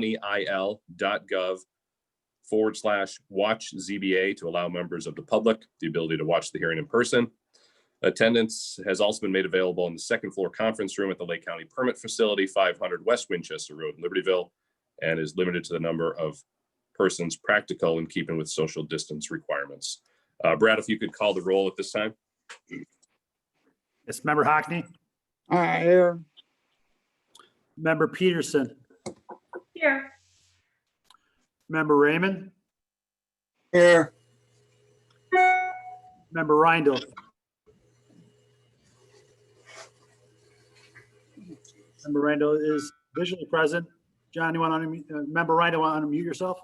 laccountyil.gov/watch ZBA to allow members of the public the ability to watch the hearing in person. Attendance has also been made available in the second floor conference room at the Lake County Permit Facility, 500 West Winchester Road in Libertyville, and is limited to the number of persons practical in keeping with social distance requirements. Brad, if you could call the roll at this time. Yes, Member Hockney, Here. Member Peterson, Here. Member Raymond, Here. Member Reindl, Member Reindl is visually present. John, you want to unmute, Member Reindl, want to unmute yourself?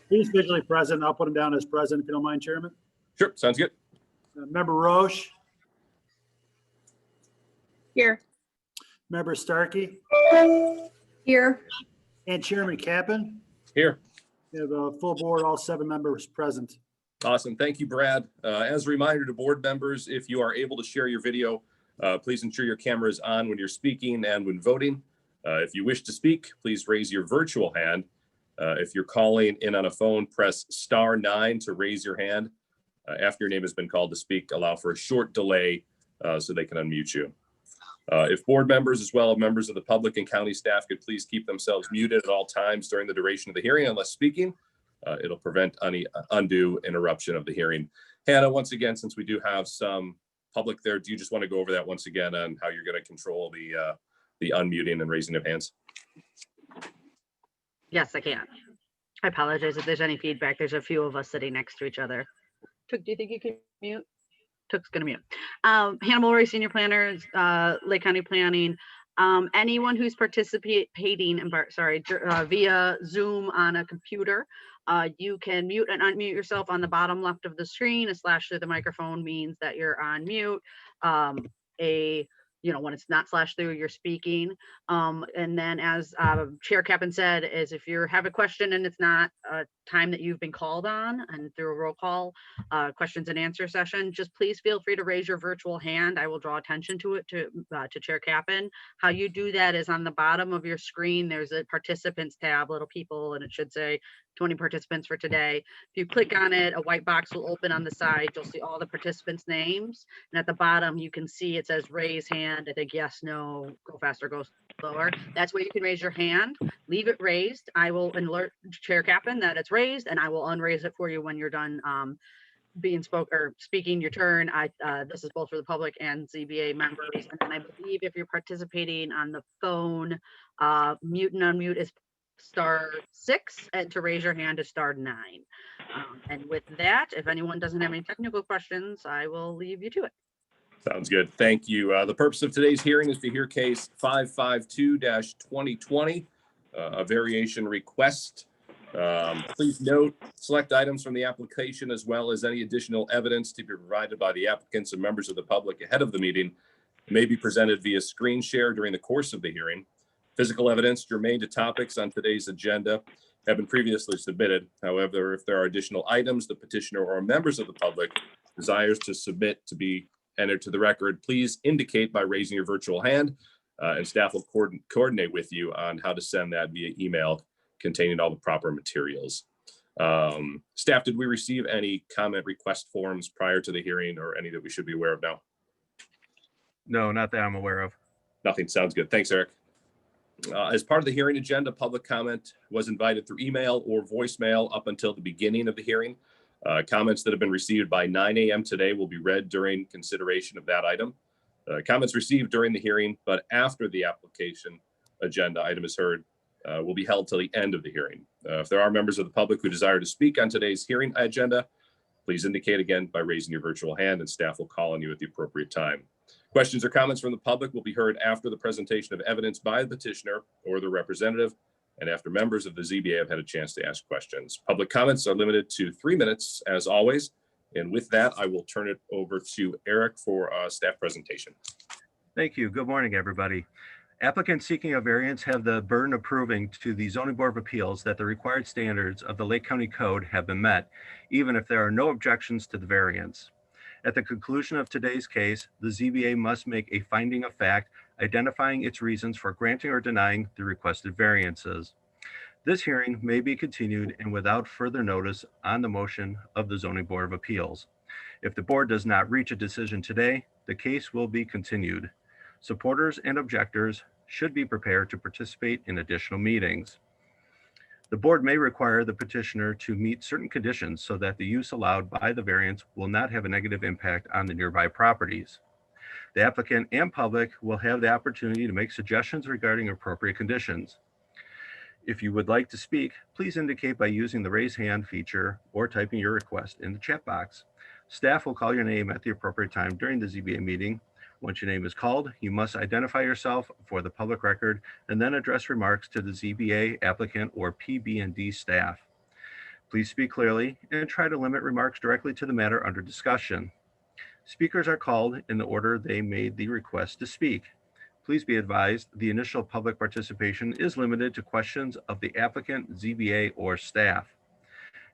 He's visually present. I'll put him down as present if you don't mind, Chairman. Sure, sounds good. Member Roche, Here. Member Starkey, Here. and Chairman Kappan. Here. We have a full board, all 7 members present. Awesome. Thank you, Brad. As a reminder to board members, if you are able to share your video, please ensure your camera is on when you're speaking and when voting. If you wish to speak, please raise your virtual hand. If you're calling in on a phone, press *9 to raise your hand. After your name has been called to speak, allow for a short delay so they can unmute you. If board members as well as members of the public and county staff could please keep themselves muted at all times during the duration of the hearing unless speaking, it'll prevent any undue interruption of the hearing. Hannah, once again, since we do have some public there, do you just want to go over that once again on how you're going to control the unmuting and raising of hands? Yes, I can. I apologize if there's any feedback. There's a few of us sitting next to each other. Took, do you think you can mute? Took's gonna mute. Hannah Mulray, Senior Planner, Lake County Planning. Anyone who's participating in, via Zoom on a computer, you can mute and unmute yourself on the bottom left of the screen. A slash through the microphone means that you're on mute. When it's not slash through, you're speaking. And then as Chair Kappan said, is if you have a question and it's not a time that you've been called on and through a roll call questions and answer session, just please feel free to raise your virtual hand. I will draw attention to it to Chair Kappan. How you do that is on the bottom of your screen, there's a participants tab, little people, and it should say 20 participants for today. If you click on it, a white box will open on the side. You'll see all the participants' names. And at the bottom, you can see it says raise hand. I think yes, no, go faster, go slower. That's where you can raise your hand. Leave it raised. I will alert Chair Kappan that it's raised, and I will unraise it for you when you're done speaking your turn. This is both for the public and ZBA members. And then I believe if you're participating on the phone, mute and unmute is *6, and to raise your hand is *9. And with that, if anyone doesn't have any technical questions, I will leave you to it. Sounds good. Thank you. The purpose of today's hearing is to hear case 552-2020, a variation request. Please note, select items from the application as well as any additional evidence to be provided by the applicants and members of the public ahead of the meeting may be presented via screen share during the course of the hearing. Physical evidence germane to topics on today's agenda have been previously submitted. However, if there are additional items the petitioner or members of the public desires to submit to be entered to the record, please indicate by raising your virtual hand, and staff will coordinate with you on how to send that via email containing all the proper materials. Staff, did we receive any comment request forms prior to the hearing or any that we should be aware of now? No, not that I'm aware of. Nothing. Sounds good. Thanks, Eric. As part of the hearing agenda, public comment was invited through email or voicemail up until the beginning of the hearing. Comments that have been received by 9 a.m. today will be read during consideration of that item. Comments received during the hearing, but after the application agenda item is heard, will be held till the end of the hearing. If there are members of the public who desire to speak on today's hearing agenda, please indicate again by raising your virtual hand and staff will call on you at the appropriate time. Questions or comments from the public will be heard after the presentation of evidence by the petitioner or the representative and after members of the ZBA have had a chance to ask questions. Public comments are limited to 3 minutes as always. And with that, I will turn it over to Eric for a staff presentation. Thank you. Good morning, everybody. Applicants seeking a variance have the burden of proving to the Zoning Board of Appeals that the required standards of the Lake County Code have been met, even if there are no objections to the variance. At the conclusion of today's case, the ZBA must make a finding of fact identifying its reasons for granting or denying the requested variances. This hearing may be continued and without further notice on the motion of the Zoning Board of Appeals. If the board does not reach a decision today, the case will be continued. Supporters and objectors should be prepared to participate in additional meetings. The board may require the petitioner to meet certain conditions so that the use allowed by the variance will not have a negative impact on the nearby properties. The applicant and public will have the opportunity to make suggestions regarding appropriate conditions. If you would like to speak, please indicate by using the raise hand feature or typing your request in the chat box. Staff will call your name at the appropriate time during the ZBA meeting. Once your name is called, you must identify yourself for the public record and then address remarks to the ZBA applicant or PB&D staff. Please speak clearly and try to limit remarks directly to the matter under discussion. Speakers are called in the order they made the request to speak. Please be advised the initial public participation is limited to questions of the applicant, ZBA, or staff.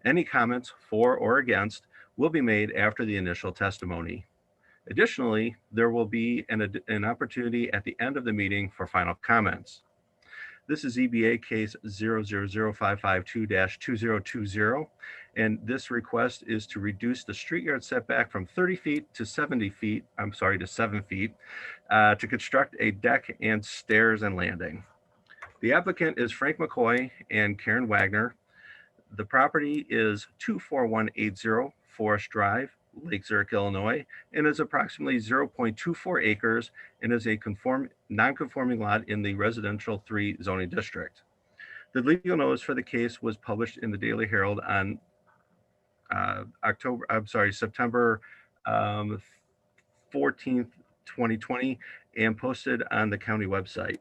Any comments for or against will be made after the initial testimony. Additionally, there will be an opportunity at the end of the meeting for final comments. This is ZBA case 000552-2020, and this request is to reduce the street yard setback from 30 feet to 7 feet, to construct a deck and stairs and landing. The applicant is Frank McCoy and Karen Wagner. The property is 24180 Forest Drive, Lake Zurich, Illinois, and is approximately 0.24 acres and is a non-conforming lot in the residential 3 zoning district. The legal notice for the case was published in the Daily Herald on September 14th, 2020, and posted on the county website.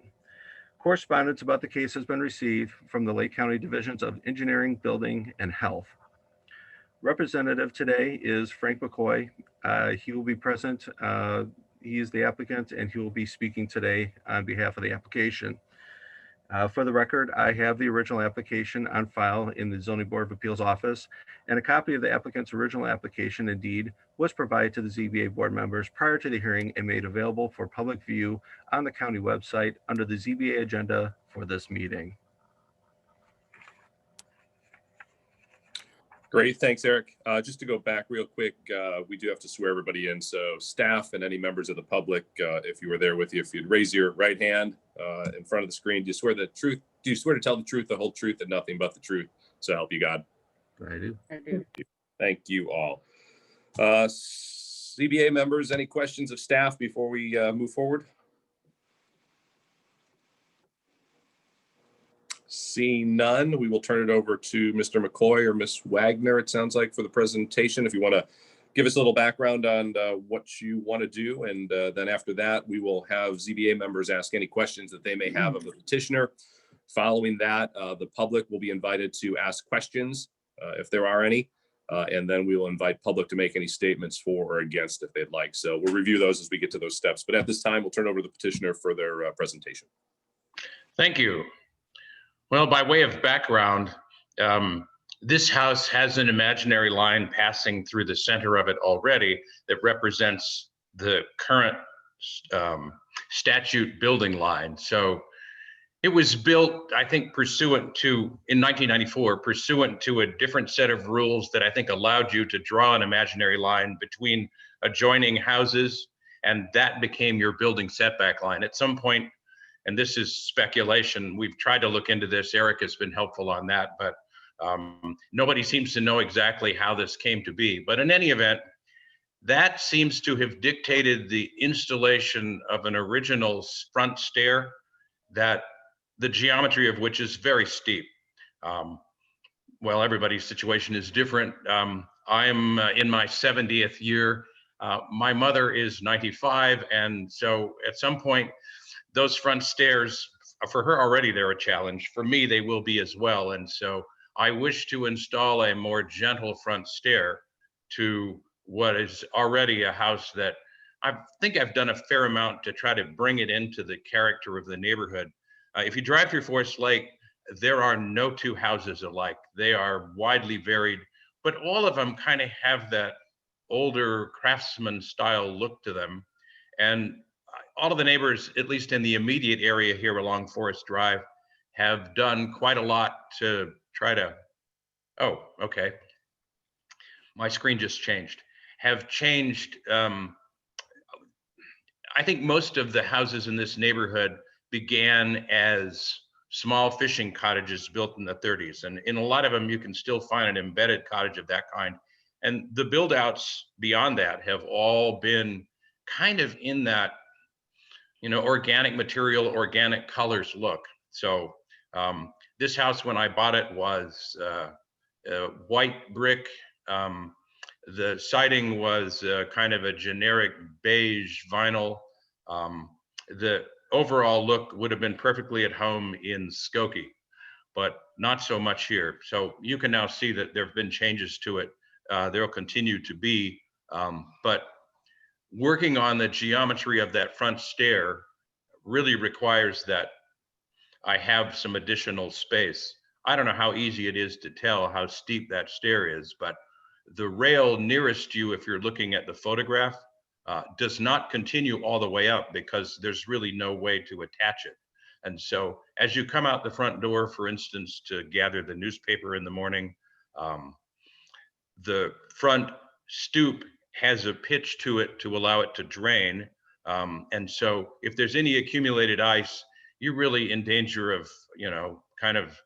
Correspondence about the case has been received from the Lake County Divisions of Engineering, Building, and Health. Representative today is Frank McCoy. He will be present. He is the applicant and he will be speaking today on behalf of the application. For the record, I have the original application on file in the Zoning Board of Appeals office, and a copy of the applicant's original application and deed was provided to the ZBA board members prior to the hearing and made available for public view on the county website under the ZBA agenda for this meeting. Great, thanks, Eric. Just to go back real quick, we do have to swear everybody in. So staff and any members of the public, if you were there with you, if you'd raise your right hand in front of the screen, do you swear the truth? Do you swear to tell the truth, the whole truth, and nothing but the truth? So help you God. I do. I do. Thank you all. CBA members, any questions of staff before we move forward? Seeing none, we will turn it over to Mr. McCoy or Ms. Wagner, it sounds like, for the presentation. If you want to give us a little background on what you want to do, and then after that, we will have ZBA members ask any questions that they may have of the petitioner. Following that, the public will be invited to ask questions if there are any, and then we will invite public to make any statements for or against if they'd like. So we'll review those as we get to those steps. But at this time, we'll turn over to the petitioner for their presentation. Thank you. Well, by way of background, this house has an imaginary line passing through the center of it already that represents the current statute building line. So it was built, I think, in 1994, pursuant to a different set of rules that I think allowed you to draw an imaginary line between adjoining houses, and that became your building setback line. At some point, and this is speculation, we've tried to look into this. Eric has been helpful on that, but nobody seems to know exactly how this came to be. But in any event, that seems to have dictated the installation of an original front stair that the geometry of which is very steep. Well, everybody's situation is different. I'm in my 70th year. My mother is 95, and so at some point, those front stairs, for her already, they're a challenge. For me, they will be as well. And so I wish to install a more gentle front stair to what is already a house that I think I've done a fair amount to try to bring it into the character of the neighborhood. If you drive through Forest Lake, there are no two houses alike. They are widely varied, but all of them kind of have that older craftsman style look to them. And all of the neighbors, at least in the immediate area here along Forest Drive, have done quite a lot to try to, oh, okay. My screen just changed. Have changed, I think most of the houses in this neighborhood began as small fishing cottages built in the 30s. And in a lot of them, you can still find an embedded cottage of that kind. And the build outs beyond that have all been kind of in that, you know, organic material, organic colors look. So this house, when I bought it, was white brick. The siding was kind of a generic beige vinyl. The overall look would have been perfectly at home in Skokie, but not so much here. So you can now see that there have been changes to it. There'll continue to be, but working on the geometry of that front stair really requires that I have some additional space. I don't know how easy it is to tell how steep that stair is, but the rail nearest you, if you're looking at the photograph, does not continue all the way up because there's really no way to attach it. And so as you come out the front door, for instance, to gather the newspaper in the morning, the front stoop has a pitch to it to allow it to drain. And so if there's any accumulated ice, you're really in danger of, you know, kind of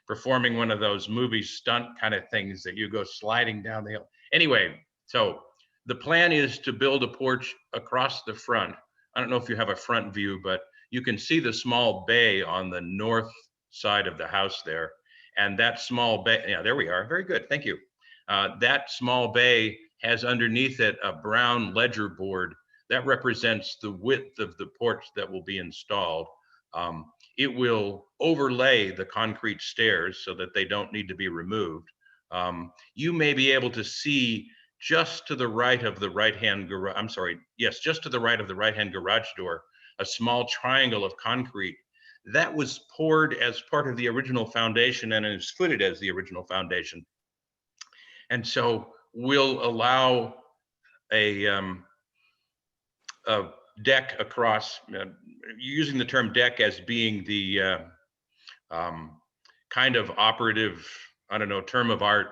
performing one of those movie stunt kind of things that you go sliding down the hill. Anyway, so the plan is to build a porch across the front. I don't know if you have a front view, but you can see the small bay on the north side of the house there. And that small bay, yeah, there we are. Very good, thank you. That small bay has underneath it a brown ledger board that represents the width of the porch that will be installed. It will overlay the concrete stairs so that they don't need to be removed. You may be able to see just to the right of the right-hand garage, I'm sorry, yes, just to the right of the right-hand garage door, a small triangle of concrete. That was poured as part of the original foundation and is footed as the original foundation. And so we'll allow a deck across, using the term deck as being the kind of operative, I don't know, term of art.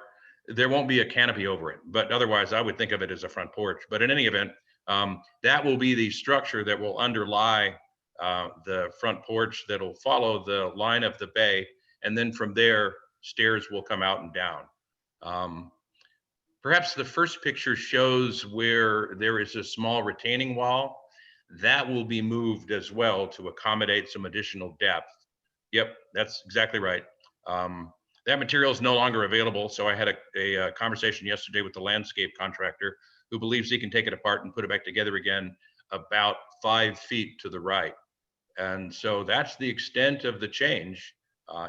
There won't be a canopy over it, but otherwise I would think of it as a front porch. But in any event, that will be the structure that will underlie the front porch that'll follow the line of the bay. And then from there, stairs will come out and down. Perhaps the first picture shows where there is a small retaining wall. That will be moved as well to accommodate some additional depth. Yep, that's exactly right. That material is no longer available. So I had a conversation yesterday with the landscape contractor who believes he can take it apart and put it back together again about 5 feet to the right. And so that's the extent of the change,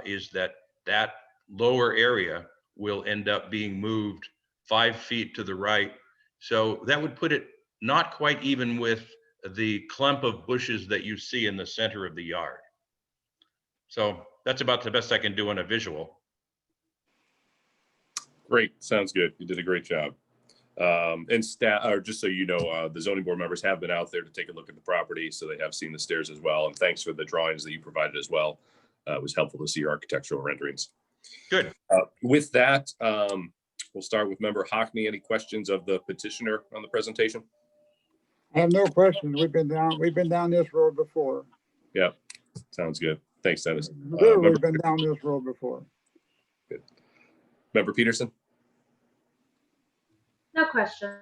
is that that lower area will end up being moved 5 feet to the right. So that would put it not quite even with the clump of bushes that you see in the center of the yard. So that's about the best I can do on a visual. Great, sounds good. You did a great job. And staff, or just so you know, the zoning board members have been out there to take a look at the property, so they have seen the stairs as well. And thanks for the drawings that you provided as well. It was helpful to see your architectural renderings. Good. With that, we'll start with Member Hockney. Any questions of the petitioner on the presentation? I have no questions. We've been down this road before. Yeah, sounds good. Thanks, Dennis. Literally been down this road before. Good. Member Peterson? No questions.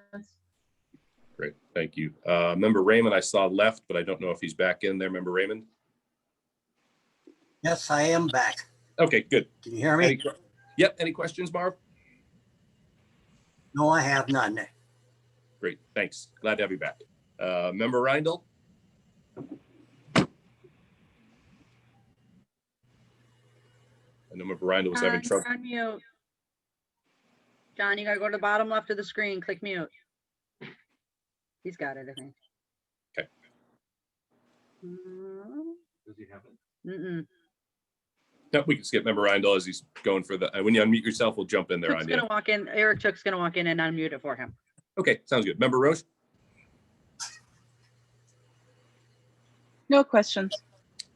Great, thank you. Member Raymond, I saw left, but I don't know if he's back in there. Member Raymond? Yes, I am back. Okay, good. Can you hear me? Yep, any questions, Marv? No, I have none. Great, thanks. Glad to have you back. Member Reindl? I know Member Reindl was having trouble. On mute. John, you gotta go to the bottom left of the screen, click mute. He's got it, I think. Does he have it? Mm-mm. Yep, we can skip Member Rindle as he's going for the, when you unmute yourself, we'll jump in there Chuck's on you. gonna walk in, Eric Chuck's gonna walk in and unmute it for him. Okay, sounds good. Member Roche? No questions.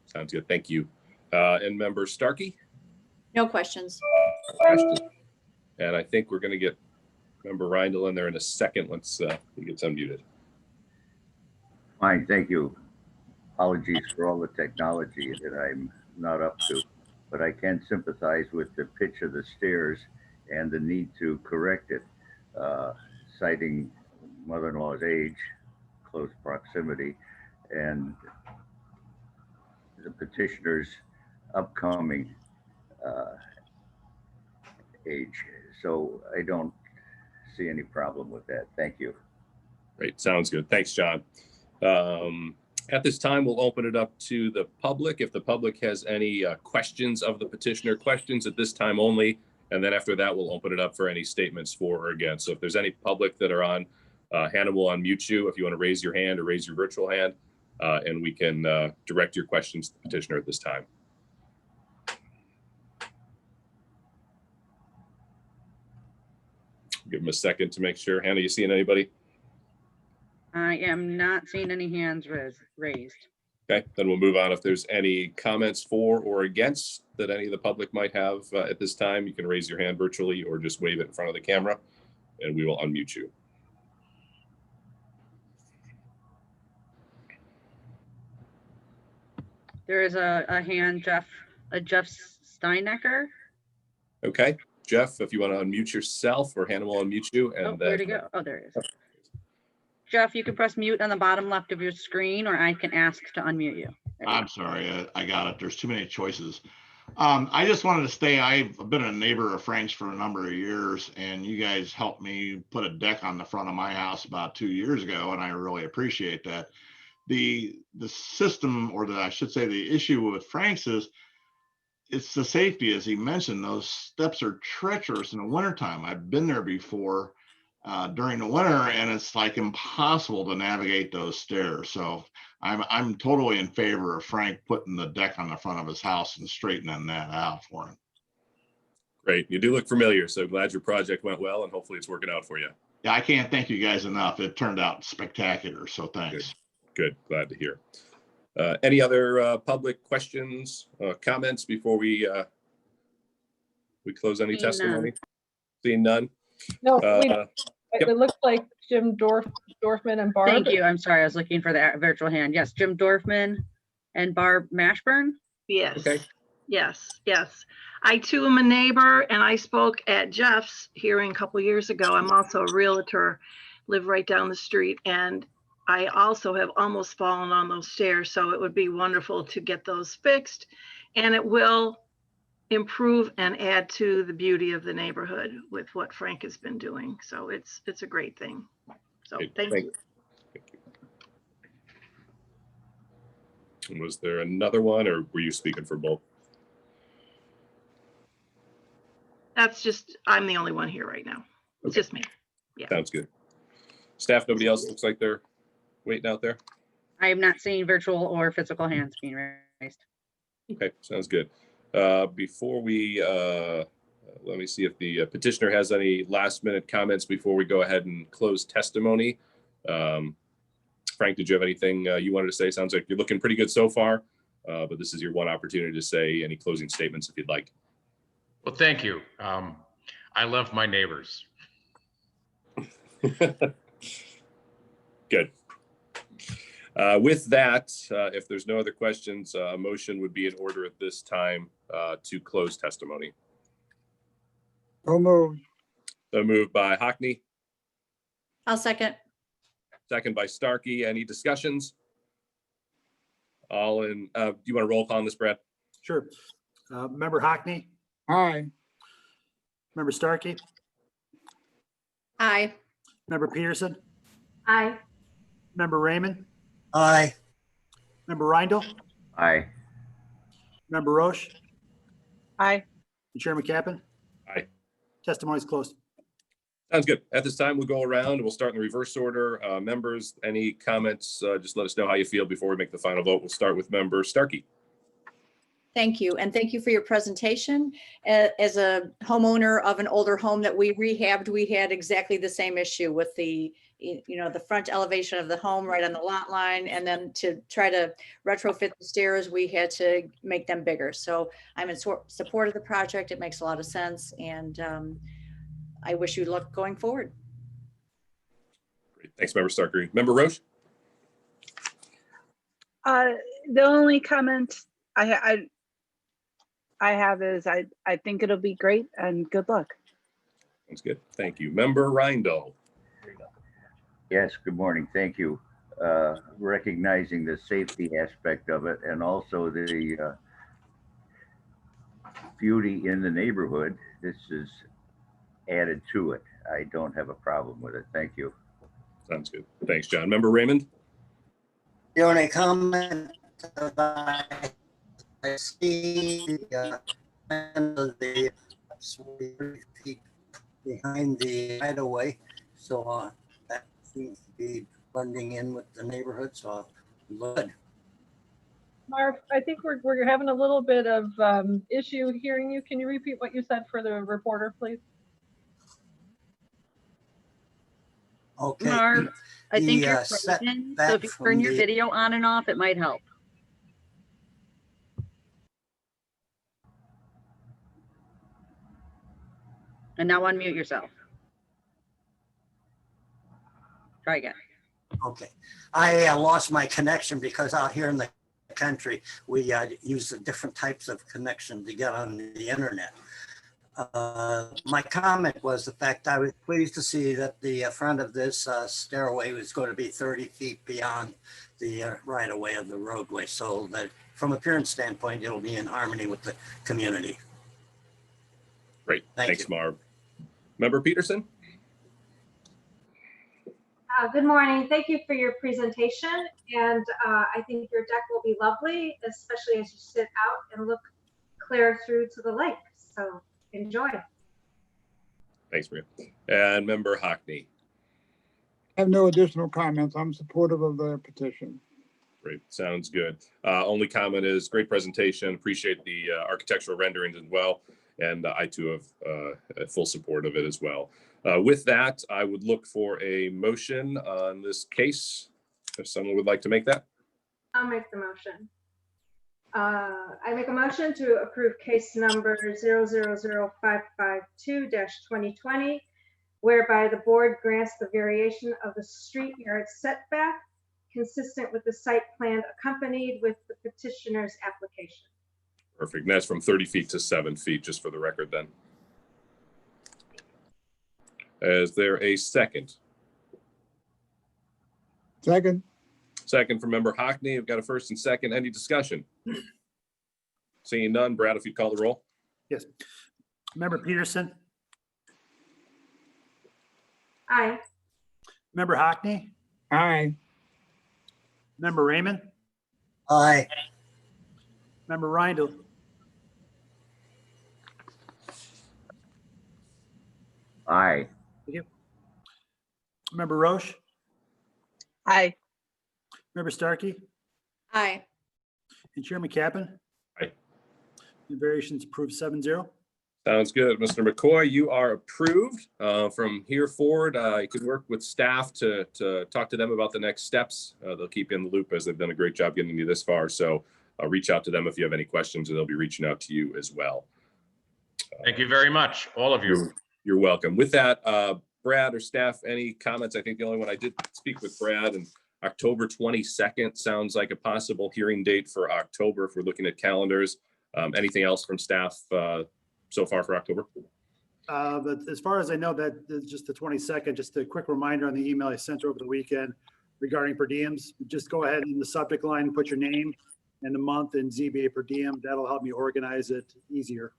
Sounds good, thank you. And Member Starkey? No questions. Question. And I think we're gonna get Member Rindle in there in a second once he gets unmuted. Fine, thank you. Apologies for all the technology that I'm not up to, but I can sympathize with the pitch of the stairs and the need to correct it, citing mother-in-law's age, close proximity, and the petitioner's upcoming age. So I don't see any problem with that. Thank you. Great, sounds good. Thanks, John. At this time, we'll open it up to the public. If the public has any questions of the petitioner, questions at this time only, and then after that, we'll open it up for any statements for or against. So if there's any public that are on, Hannah will unmute you if you want to raise your hand or raise your virtual hand, and we can direct your questions to the petitioner at this time. Give them a second to make sure. Hannah, you seeing anybody? I am not seeing any hands raised. Okay, then we'll move on. If there's any comments for or against that any of the public might have at this time, you can raise your hand virtually or just wave it in front of the camera and we will unmute you. There is a hand, Jeff Steinecker. Okay, Jeff, if you want to unmute yourself, or Hannah will unmute you. And Oh, where'd it go? Oh, there it is. Jeff, you can press mute on the bottom left of your screen, or I can ask to unmute you. There you I'm sorry, I got it. There's too many choices. I just wanted to say I've been a neighbor of Frank's for a number of years, and you guys helped me put a deck on the front of my house about 2 years ago, and I really appreciate that. The system, or I should say the issue with Frank's is it's the safety, as he mentioned. Those steps are treacherous in the wintertime. I've been there before during the winter, and it's like impossible to navigate those stairs. So I'm totally in favor of Frank putting the deck on the front of his house and straightening that out for him. Great, you do look familiar, so glad your project went well and hopefully it's working out for you. Yeah, I can't thank you guys enough. It turned out spectacular, so thanks. Good, glad to hear. Any other public questions, comments before we close any Seeing none. testimony? Seeing none? No, Yep. it looks like Jim Dorfman and Barb. Thank you. I'm sorry. I was looking for the virtual hand. Yes, Jim Dorfman and Barb Mashburn. Yes. Okay. Yes. I too am a neighbor, and I spoke at Jeff's hearing a couple years ago. I'm also a realtor, live right down the street, and I also have almost fallen on those stairs. So it would be wonderful to get those fixed, and it will improve and add to the beauty of the neighborhood with what Frank has been doing. So it's a great thing. So Great, thank you. And was there another one, or were you speaking for both? That's just, I'm the only one here right now. It's Okay. just me. Yeah. Sounds good. Staff, nobody else looks like they're waiting out there? I am not seeing virtual or physical hands being raised. Okay, sounds good. Before we, let me see if the petitioner has any last minute comments before we go ahead and close testimony. Frank, did you have anything you wanted to say? Sounds like you're looking pretty good so far, but this is your one opportunity to say any closing statements if you'd like. Well, thank you. I love my neighbors. Good. With that, if there's no other questions, a motion would be in order at this time to close testimony. So moved. So moved by Hockney, I'll second. second by Starkey. Any discussions? All in, do you want to roll call on this, Brad? Sure. Member Hockney, Aye. Member Starkey, Aye. Member Peterson, Aye. Member Raymond, Aye. Member Rindle, Aye. Member Roche, Aye. and Chairman Kaplan. Aye. Testimony is closed. Sounds good. At this time, we'll go around. We'll start in the reverse order. Members, any comments? Just let us know how you feel before we make the final vote. We'll start with member Starkey. Thank you. And thank you for your presentation. As a homeowner of an older home that we rehabbed, we had exactly the same issue with the front elevation of the home right on the lot line. And then to try to retrofit the stairs, we had to make them bigger. So I'm in support of the project. It makes a lot of sense. And I wish you luck going forward. Great. Thanks, member Starkey. Member Roche? The only comment I have is I think it'll be great and good luck. Sounds good. Thank you. Member Reindl. Yes, good morning. Thank you. Recognizing the safety aspect of it and also the beauty in the neighborhood, this is added to it. I don't have a problem with it. Thank you. Sounds good. Thanks, John. Member Raymond? The only comment I see the 30 feet behind the right of way, so that seems to be blending in with the neighborhood. So good. Marv, I think we're having a little bit of issue hearing you. Can you repeat what you said for the reporter, please? Okay. Marv, I think you're set frozen, back so if you from turn your the- video on and off, it might help. And now unmute yourself. Try again. Okay, I lost my connection because out here in the country, we use the different types of connection to get on the internet. My comment was the fact I was pleased to see that the front of this stairway was going to be 30 feet beyond the right of way of the roadway, so that from appearance standpoint, it'll be in harmony with the community. Great. Thanks, you. Marv. Member Peterson? Good morning. Thank you for your presentation. And I think your deck will be lovely, especially as you sit out and look clear through to the lake. So enjoy. Thanks, Maria. And member Hockney? I have no additional comments. I'm supportive of the petition. Great. Sounds good. Only comment is great presentation. Appreciate the architectural renderings as well. And I too have full support of it as well. With that, I would look for a motion on this case. If someone would like to make that. I'll make the motion. I make a motion to approve case number 000552-2020, whereby the board grants the variation of the street yard setback consistent with the site plan accompanied with the petitioner's application. Perfect. And that's from 30 feet to 7 feet, just for the record then. Is there a second? Second. Second from member Hockney. I've got a first and second. Any discussion? Seeing none. Brad, if you call the roll. Yes. Member Peterson, Aye. member Hockney, Aye. member Raymond, Aye. member Reindl, Aye. member Roche, Aye. member Starkey, Aye. and Chairman Kappan. Aye. The variations approved 7-0. Sounds good. Mr. McCoy, you are approved. From here forward, you can work with staff to talk to them about the next steps. They'll keep you in the loop as they've done a great job getting you this far. So reach out to them if you have any questions, and they'll be reaching out to you as well. Thank you very much, all of you. You're welcome. With that, Brad or staff, any comments? I think the only one I did speak with Brad, and October 22nd sounds like a possible hearing date for October if we're looking at calendars. Anything else from staff so far for October? But as far as I know, that is just the 22nd. Just a quick reminder on the email I sent over the weekend regarding per diems. Just go ahead in the subject line and put your name and the month and ZBA per diem. That'll help me organize it easier.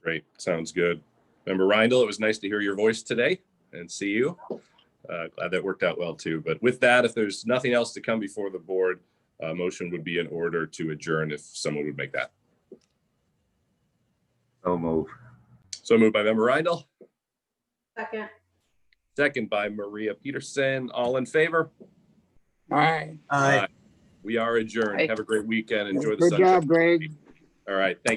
Great. Sounds good. Member Reindl, it was nice to hear your voice today and see you. Glad that worked out well too. But with that, if there's nothing else to come before the board, motion would be in order to adjourn if someone would make that. So move. So moved by member Reindl, Second. Second by Maria Peterson. All in favor? All right. Aye. We are adjourned. Aye. Have a great weekend. Enjoy the Good sunshine. job, Greg. All right. Thank you.